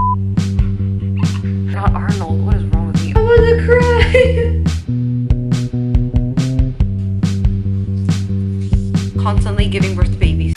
Not Arnold. What is wrong with me? I want to cry. Constantly giving birth to babies.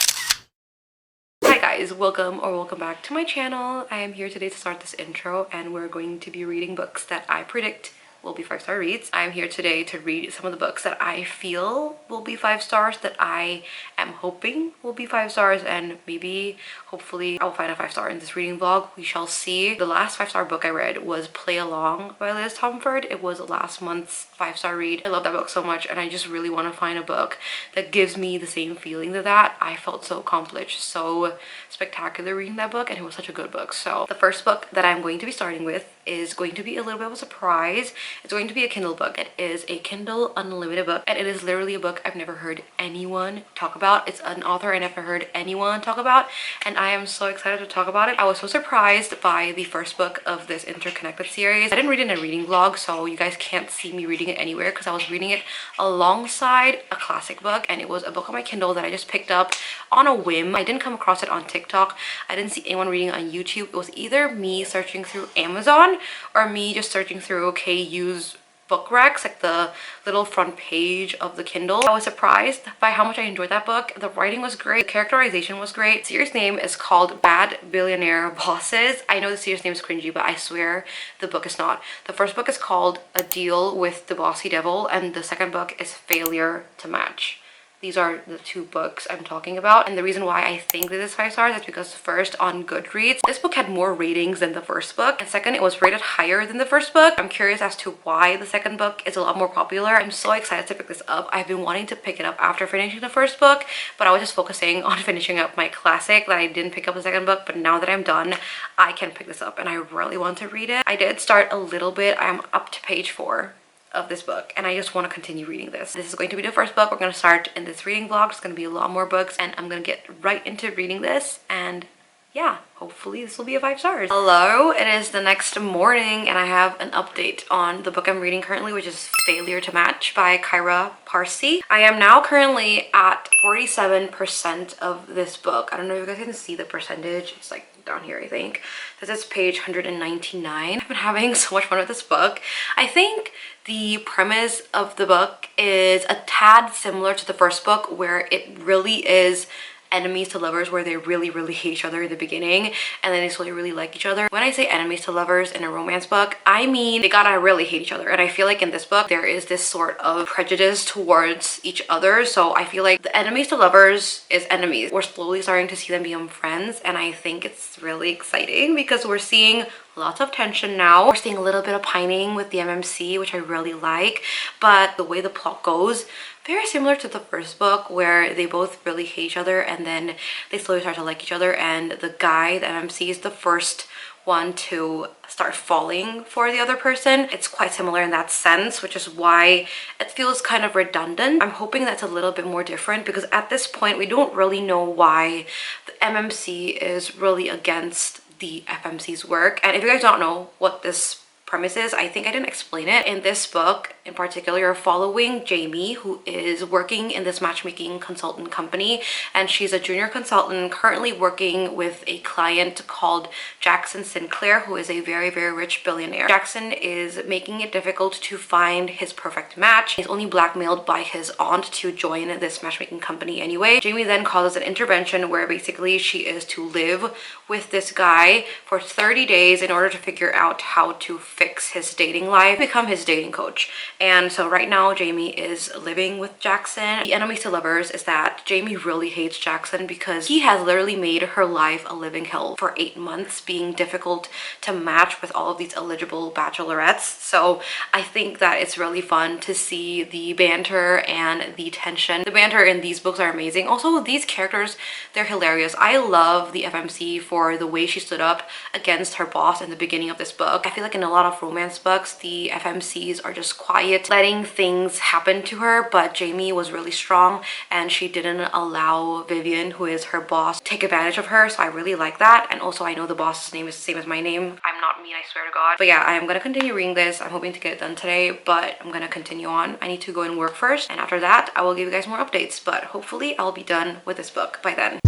Hi guys, welcome back to my channel. I am here today to start this intro and we're going to be reading books that I predict will be 5-star reads. I'm here today to read some of the books that I feel will be 5 stars, that I am hoping will be 5 stars, and maybe hopefully I'll find a 5-star in this reading vlog. We shall see. The last 5-star book I read was Play Along by Liz Tomford. It was last month's 5-star read. I love that book so much and I just really want to find a book that gives me the same feeling to that. I felt so accomplished, so spectacular reading that book, and it was such a good book. So the first book that I'm going to be starting with is going to be a little bit of a surprise. It's going to be a Kindle book. It is a Kindle Unlimited book, and it is literally a book I've never heard anyone talk about. It's an author I never heard anyone talk about, and I am so excited to talk about it. I was so surprised by the first book of this interconnected series. I didn't read it in a reading vlog, so you guys can't see me reading it anywhere because I was reading it alongside a classic book, and it was a book on my Kindle that I just picked up on a whim. I didn't come across it on TikTok. I didn't see anyone reading it on YouTube. It was either me searching through Amazon or me just searching through KU's book recs, like the little front page of the Kindle. I was surprised by how much I enjoyed that book. The writing was great, the characterization was great. The series name is called Bad Billionaire Bosses. I know the series name is cringy, but I swear the book is not. The first book is called A Deal with the Bossy Devil, and the second book is Failure to Match. These are the two books I'm talking about, and the reason why I think this is 5 stars is because first, on Goodreads, this book had more ratings than the first book, and second, it was rated higher than the first book. I'm curious as to why the second book is a lot more popular. I'm so excited to pick this up. I've been wanting to pick it up after finishing the first book, but I was just focusing on finishing up my classic that I didn't pick up the second book. But now that I'm done, I can pick this up and I really want to read it. I did start a little bit. I'm up to page 4 of this book and I just want to continue reading this. This is going to be the first book we're going to start in this reading vlog. It's going to be a lot more books and I'm going to get right into reading this, and yeah, hopefully this will be a 5 stars. Hello, it is the next morning and I have an update on the book I'm reading currently, which is Failure to Match by Kyra Parsi. I am now currently at 47% of this book. I don't know if you guys can see the percentage. It's like down here, I think. This is page 199. I've been having so much fun with this book. I think the premise of the book is a tad similar to the first book, where it really is enemies to lovers, where they really hate each other in the beginning and then they slowly really like each other. When I say enemies to lovers in a romance book, I mean they gotta really hate each other, and I feel like in this book there is this sort of prejudice towards each other. So I feel like the enemies to lovers is enemies. We're slowly starting to see them become friends, and I think it's really exciting because we're seeing lots of tension now. We're seeing a little bit of pining with the MMC, which I really like, but the way the plot goes, very similar to the first book, where they both really hate each other and then they slowly start to like each other, and the guy, the MMC, is the first one to start falling for the other person. It's quite similar in that sense, which is why it feels kind of redundant. I'm hoping that's a little bit more different, because at this point we don't really know why the MMC is really against the FMC's work. And if you guys don't know what this premise is, I think I didn't explain it. In this book in particular, you're following Jamie, who is working in this matchmaking consultant company, and she's a junior consultant currently working with a client called Jackson Sinclair, who is a very rich billionaire. Jackson is making it difficult to find his perfect match. He's only blackmailed by his aunt to join this matchmaking company anyway. Jamie then causes an intervention where basically she is to live with this guy for 30 days in order to figure out how to fix his dating life, become his dating coach. And so right now Jamie is living with Jackson. The enemies to lovers is that Jamie really hates Jackson because he has literally made her life a living hell for 8 months, being difficult to match with all of these eligible bachelorettes. So I think that it's really fun to see the banter and the tension. The banter in these books are amazing. Also, these characters, they're hilarious. I love the FMC for the way she stood up against her boss in the beginning of this book. I feel like in a lot of romance books, the FMCs are just quiet, letting things happen to her, but Jamie was really strong and she didn't allow Vivian, who is her boss, take advantage of her. So I really like that. And also, I know the boss's name is the same as my name. I'm not mean, I swear to God. But yeah, I am gonna continue reading this. I'm hoping to get it done today, but I'm gonna continue on. I need to go and work first, and after that I will give you guys more updates, but hopefully I'll be done with this book by then.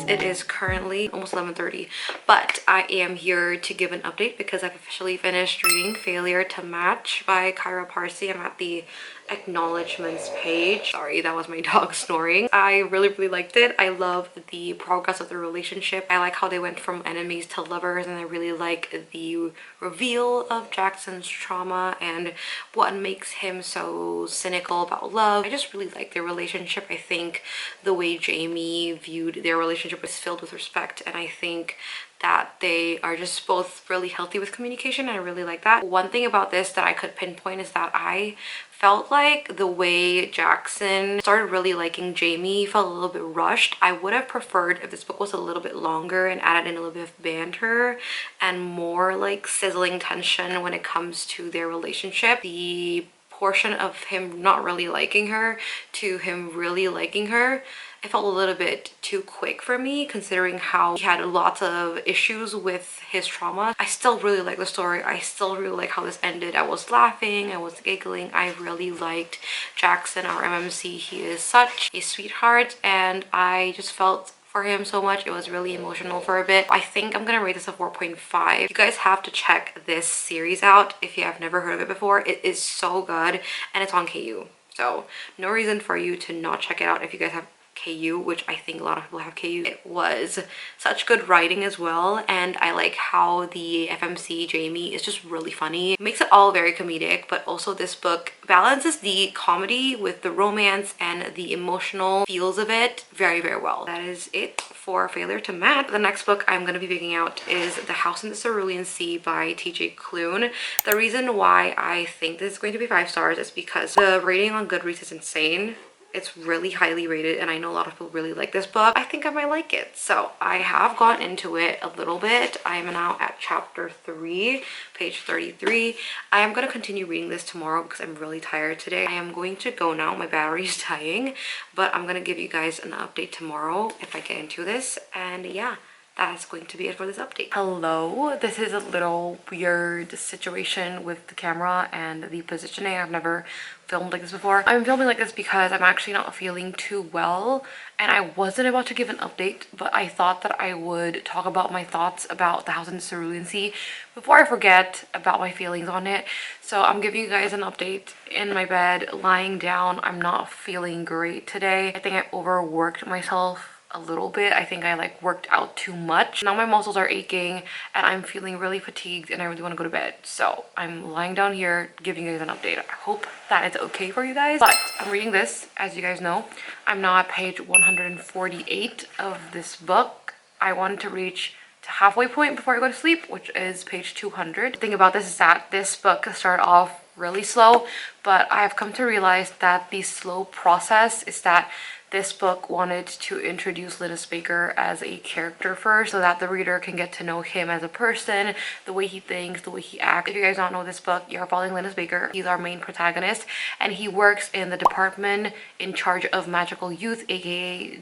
guys, it is currently almost 11:30, but I am here to give an update because I've officially finished reading Failure to Match by Kyra Parsi. I'm at the acknowledgements page. Sorry, that was my dog snoring. I really liked it. I love the progress of the relationship. I like how they went from enemies to lovers, and I really like the reveal of Jackson's trauma and what makes him so cynical about love. I just really like their relationship. I think the way Jamie viewed their relationship was filled with respect, and I think that they are just both really healthy with communication, and I really like that. One thing about this that I could pinpoint is that I felt like the way Jackson started really liking Jamie felt a little bit rushed. I would have preferred if this book was a little bit longer and added in a little bit of banter and more like sizzling tension when it comes to their relationship. The portion of him not really liking her to him really liking her, it felt a little bit too quick for me, considering how he had lots of issues with his trauma. I still really like the story. I still really like how this ended. I was laughing, I was giggling. I really liked Jackson, our MMC. He is such a sweetheart, and I just felt for him so much. It was really emotional for a bit. I think I'm gonna rate this a 4.5. You guys have to check this series out if you have never heard of it before. It is so good, and it's on KU. So no reason for you to not check it out if you guys have KU, which I think a lot of people have KU. It was such good writing as well, and I like how the FMC Jamie is just really funny. It makes it all very comedic, but also this book balances the comedy with the romance and the emotional feels of it very well. That is it for Failure to Match. The next book I'm going to be picking out is The House in the Cerulean Sea by TJ Klune. The reason why I think this is going to be 5 stars is because the rating on Goodreads is insane. It's really highly rated, and I know a lot of people really like this book. I think I might like it. So I have gotten into it a little bit. I am now at chapter 3, page 33. I am going to continue reading this tomorrow because I'm really tired today. I am going to go now. My battery's dying, but I'm going to give you guys an update tomorrow if I get into this. And yeah, that is going to be it for this update. Hello, this is a little weird situation with the camera and the positioning. I've never filmed like this before. I'm filming like this because I'm actually not feeling too well, and I wasn't about to give an update, but I thought that I would talk about my thoughts about The House in the Cerulean Sea before I forget about my feelings on it. So I'm giving you guys an update in my bed, lying down. I'm not feeling great today. I think I overworked myself a little bit. I think I like worked out too much. Now my muscles are aching and I'm feeling really fatigued and I really want to go to bed. So I'm lying down here giving you guys an update. I hope that it's okay for you guys. But I'm reading this, as you guys know. I'm now at page 148 of this book. I wanted to reach the halfway point before I go to sleep, which is page 200. The thing about this is that this book started off really slow, but I have come to realize that the slow process is that this book wanted to introduce Linus Baker as a character first so that the reader can get to know him as a person, the way he thinks, the way he acts. If you guys don't know this book, you're following Linus Baker. He's our main protagonist, and he works in the department in charge of magical youth, aka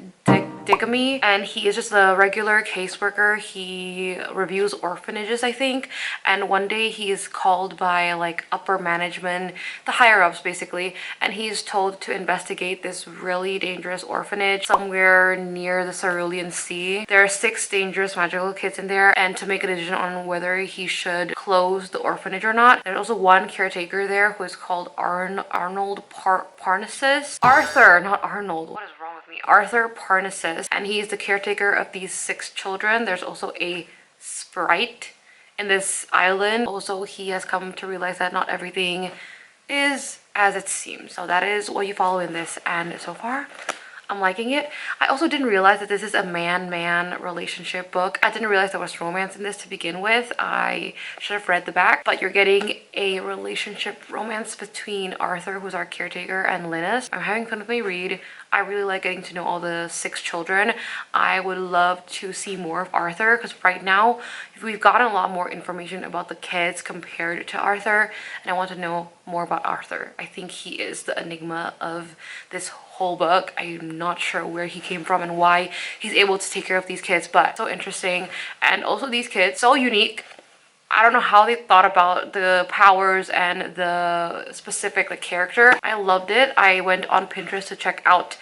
Digamy, and he is just a regular caseworker. He reviews orphanages, I think, and one day he is called by like upper management, the higher ups basically, and he's told to investigate this really dangerous orphanage somewhere near the Cerulean Sea. There are 6 dangerous magical kids in there, and to make a decision on whether he should close the orphanage or not. There's also one caretaker there who is called Arnold Parnassus. Arthur, not Arnold. What is wrong with me? Arthur Parnassus, and he's the caretaker of these 6 children. There's also a sprite in this island. Also, he has come to realize that not everything is as it seems. So that is what you follow in this, and so far I'm liking it. I also didn't realize that this is a man-man relationship book. I didn't realize there was romance in this to begin with. I should have read the back, but you're getting a relationship romance between Arthur, who's our caretaker, and Linus. I'm having fun with my read. I really like getting to know all the 6 children. I would love to see more of Arthur, because right now we've gotten a lot more information about the kids compared to Arthur, and I want to know more about Arthur. I think he is the enigma of this whole book. I'm not sure where he came from and why he's able to take care of these kids, but so interesting. And also these kids, so unique. I don't know how they thought about the powers and the specific like character. I loved it. I went on Pinterest to check out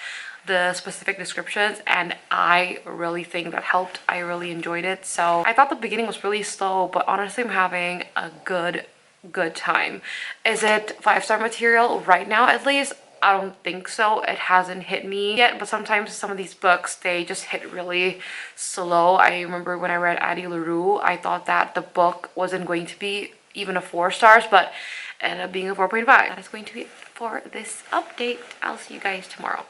the specific descriptions, and I really think that helped. I really enjoyed it. So I thought the beginning was really slow, but honestly I'm having a good time. Is it 5-star material right now? At least I don't think so. It hasn't hit me yet, but sometimes some of these books, they just hit really slow. I remember when I read Addie LaRue, I thought that the book wasn't going to be even a 4 stars, but ended up being a 4.5. That is going to be it for this update. I'll see you guys tomorrow.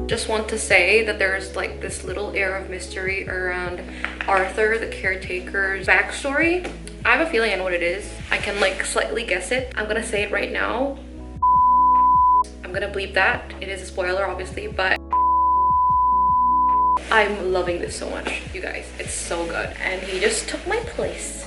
Just want to say that there's like this little air of mystery around Arthur, the caretaker's backstory. I have a feeling I know what it is. I can like slightly guess it. I'm gonna say it right now. I'm gonna bleep that. It is a spoiler obviously, but I'm loving this so much, you guys. It's so good. And he just took my place.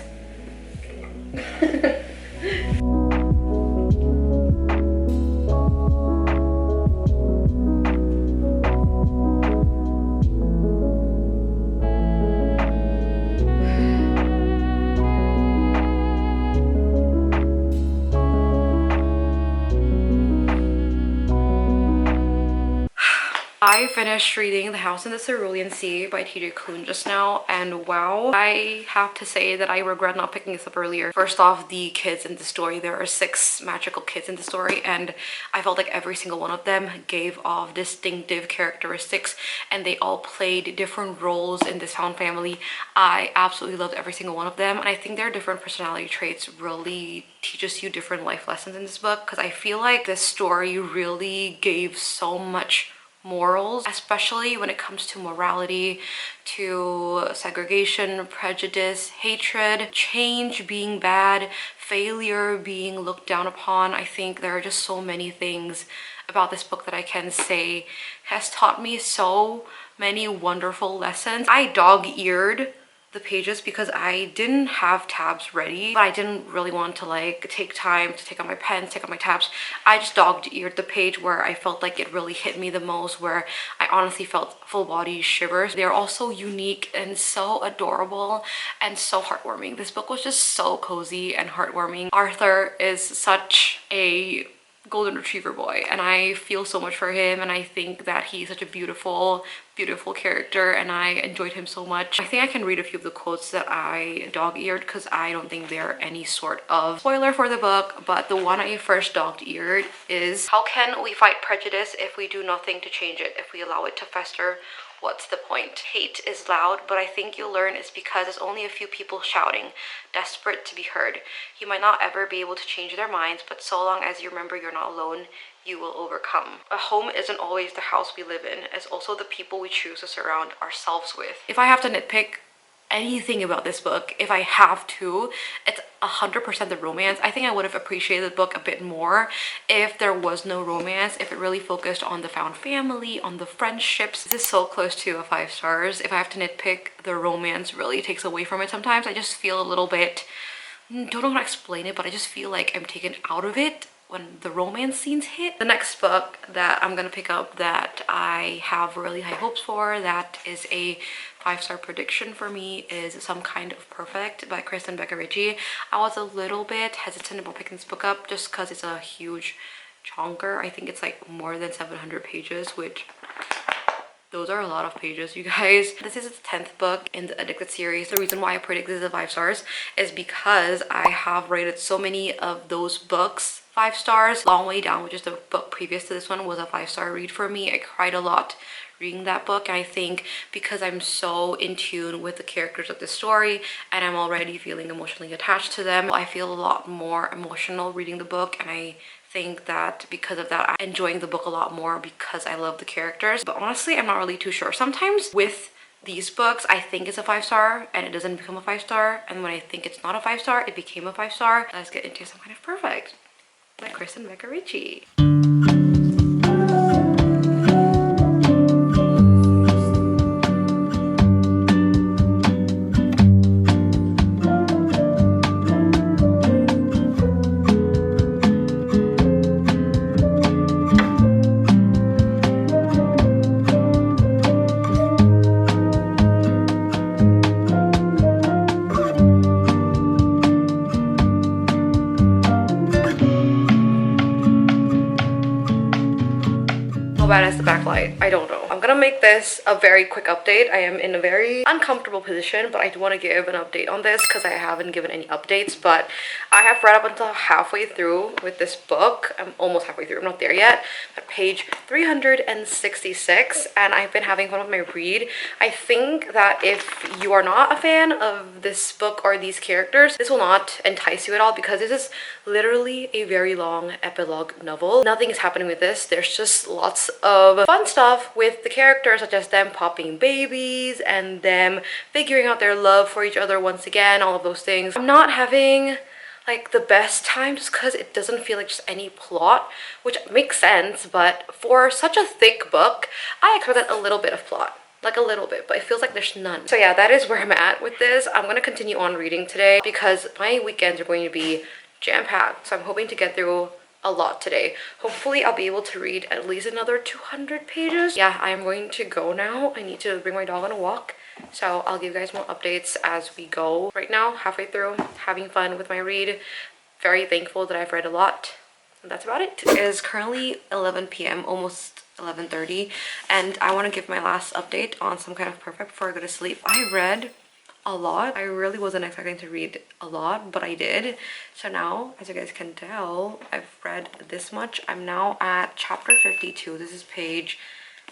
I finished reading The House in the Cerulean Sea by TJ Klune just now, and wow, I have to say that I regret not picking this up earlier. First off, the kids in the story, there are 6 magical kids in the story, and I felt like every single one of them gave off distinctive characteristics, and they all played different roles in this found family. I absolutely loved every single one of them, and I think their different personality traits really teaches you different life lessons in this book, because I feel like this story really gave so much morals, especially when it comes to morality, to segregation, prejudice, hatred, change being bad, failure being looked down upon. I think there are just so many things about this book that I can say has taught me so many wonderful lessons. I dog-eared the pages because I didn't have tabs ready, but I didn't really want to like take time to take out my pens, take out my tabs. I just dog-eared the page where I felt like it really hit me the most, where I honestly felt full body shivers. They're all so unique and so adorable and so heartwarming. This book was just so cozy and heartwarming. Arthur is such a golden retriever boy, and I feel so much for him, and I think that he's such a beautiful character, and I enjoyed him so much. I think I can read a few of the quotes that I dog-eared because I don't think they're any sort of spoiler for the book, but the one I first dog-eared is, "How can we fight prejudice if we do nothing to change it, if we allow it to fester? What's the point? Hate is loud, but I think you'll learn it's because it's only a few people shouting, desperate to be heard. You might not ever be able to change their minds, but so long as you remember you're not alone, you will overcome. A home isn't always the house we live in, it's also the people we choose to surround ourselves with." If I have to nitpick anything about this book, if I have to, it's 100% the romance. I think I would have appreciated the book a bit more if there was no romance, if it really focused on the found family, on the friendships. This is so close to a 5 stars. If I have to nitpick, the romance really takes away from it sometimes. I just feel a little bit, don't know how to explain it, but I just feel like I'm taken out of it when the romance scenes hit. The next book that I'm gonna pick up that I have really high hopes for, that is a 5-star prediction for me, is Some Kind of Perfect by Kristen Becca Ritchie. I was a little bit hesitant about picking this book up just because it's a huge chonker. I think it's like more than 700 pages, which those are a lot of pages, you guys. This is its 10th book in the Addicted series. The reason why I predict this is 5 stars is because I have rated so many of those books 5 stars. Long Way Down, which is the book previous to this one, was a 5-star read for me. I cried a lot reading that book, and I think because I'm so in tune with the characters of the story and I'm already feeling emotionally attached to them, I feel a lot more emotional reading the book, and I think that because of that, I'm enjoying the book a lot more because I love the characters. But honestly, I'm not really too sure. Sometimes with these books, I think it's a 5-star and it doesn't become a 5-star. And when I think it's not a 5-star, it became a 5-star. Let's get into Some Kind of Perfect by Kristen Becca-Ritchie. How bad is the backlight? I don't know. I'm gonna make this a very quick update. I am in a very uncomfortable position, but I do want to give an update on this because I haven't given any updates. But I have read up until halfway through with this book. I'm almost halfway through. I'm not there yet. At page 366, and I've been having fun with my read. I think that if you are not a fan of this book or these characters, this will not entice you at all because this is literally a very long epilogue novel. Nothing is happening with this. There's just lots of fun stuff with the characters, such as them popping babies and them figuring out their love for each other once again, all of those things. I'm not having like the best time just because it doesn't feel like just any plot, which makes sense, but for such a thick book, I expected a little bit of plot. Like a little bit, but it feels like there's none. So yeah, that is where I'm at with this. I'm gonna continue on reading today because my weekends are going to be jam-packed, so I'm hoping to get through a lot today. Hopefully I'll be able to read at least another 200 pages. Yeah, I'm going to go now. I need to bring my dog on a walk, so I'll give you guys more updates as we go. Right now, halfway through, having fun with my read. Very thankful that I've read a lot, and that's about it. It is currently 11 p.m, almost 11:30, and I want to give my last update on Some Kind of Perfect before I go to sleep. I read a lot. I really wasn't expecting to read a lot, but I did. So now, as you guys can tell, I've read this much. I'm now at chapter 52. This is page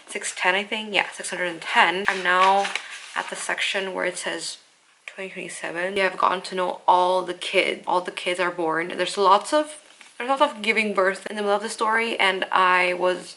610, I think. Yeah, 610. I'm now at the section where it says 2027. Yeah, I've gotten to know all the kids. All the kids are born. There's lots of giving birth in the middle of the story, and I was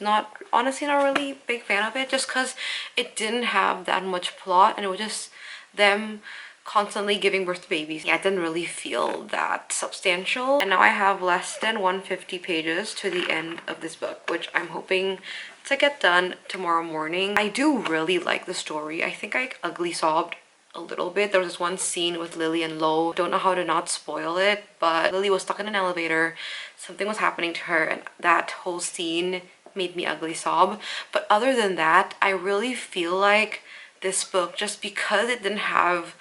honestly not really big fan of it just because it didn't have that much plot and it was just them constantly giving birth to babies. Yeah, it didn't really feel that substantial. And now I have less than 150 pages to the end of this book, which I'm hoping to get done tomorrow morning. I do really like the story. I think I ugly sobbed a little bit. There was this one scene with Lily and Lo. Don't know how to not spoil it, but Lily was stuck in an elevator. Something was happening to her, and that whole scene made me ugly sob. But other than that, I really feel like this book, just because it didn't have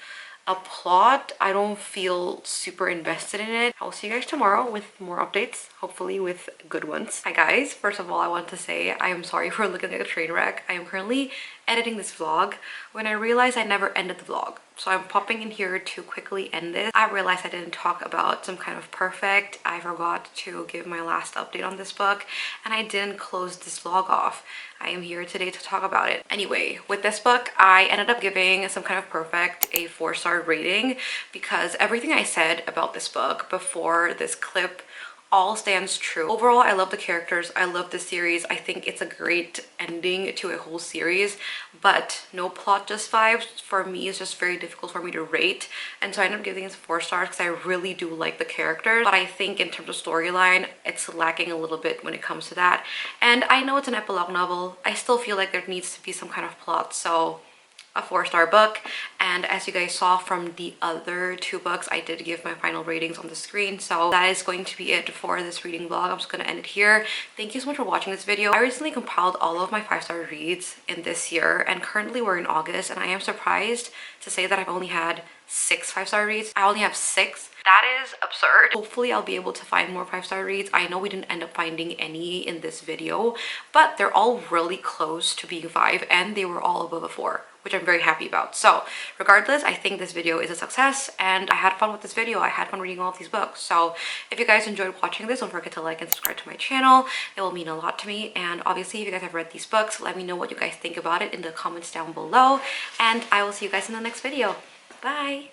a plot, I don't feel super invested in it. I'll see you guys tomorrow with more updates, hopefully with good ones. Hi guys, first of all, I want to say I am sorry for looking like a train wreck. I am currently editing this vlog when I realized I never ended the vlog. So I'm popping in here to quickly end this. I realized I didn't talk about Some Kind of Perfect. I forgot to give my last update on this book, and I didn't close this vlog off. I am here today to talk about it. Anyway, with this book, I ended up giving Some Kind of Perfect a 4-star rating because everything I said about this book before this clip all stands true. Overall, I love the characters. I love the series. I think it's a great ending to a whole series, but no plot, just vibes. For me, it's just very difficult for me to rate, and so I ended up giving it 4 stars because I really do like the characters, but I think in terms of storyline, it's lacking a little bit when it comes to that. And I know it's an epilogue novel. I still feel like there needs to be some kind of plot, so a 4-star book. And as you guys saw from the other 2 books, I did give my final ratings on the screen. So that is going to be it for this reading vlog. I'm just going to end it here. Thank you so much for watching this video. I recently compiled all of my 5-star reads in this year, and currently we're in August, and I am surprised to say that I've only had 6 5-star reads. I only have 6. That is absurd. Hopefully I'll be able to find more 5-star reads. I know we didn't end up finding any in this video, but they're all really close to being 5, and they were all above a 4, which I'm very happy about. So regardless, I think this video is a success, and I had fun with this video. I had fun reading all of these books. So if you guys enjoyed watching this, don't forget to like and subscribe to my channel. It will mean a lot to me. And obviously, if you guys have read these books, let me know what you guys think about it in the comments down below, and I will see you guys in the next video. Bye.